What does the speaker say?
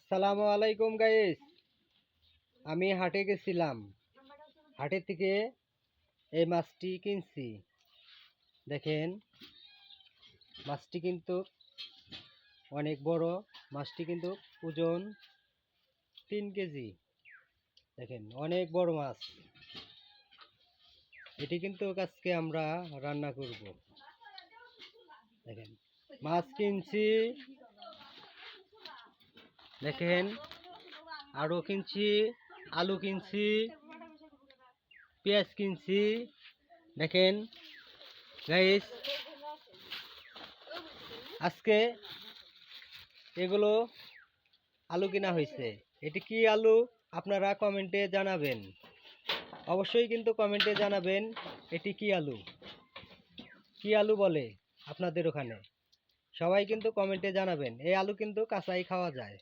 আসসালামু আলাইকুম গাইস। আমি হাটে গেছিলাম, হাটে থেকে এই মাছটি কিনছি। দেখেন মাছটি কিন্তু অনেক বড়, মাছটি কিন্তু ওজন 3 কেজি। দেখেন অনেক বড় মাছ, এটি কিন্তু আজকে আমরা রান্না করব। দেখেন মাছ কিনছি, দেখেন আরো কিনছি, আলু কিনছি, পেঁয়াজ কিনছি। দেখেন গাইস, আজকে এগুলো আলু কিনা হয়েছে। এটি কি আলু আপনারা কমেন্টে জানাবেন, অবশ্যই কিন্তু কমেন্টে জানাবেন এটি কি আলু, কি আলু বলে আপনাদের ওখানে। সবাই কিন্তু কমেন্টে জানাবেন। এই আলু কিন্তু কাঁচাই খাওয়া যায়।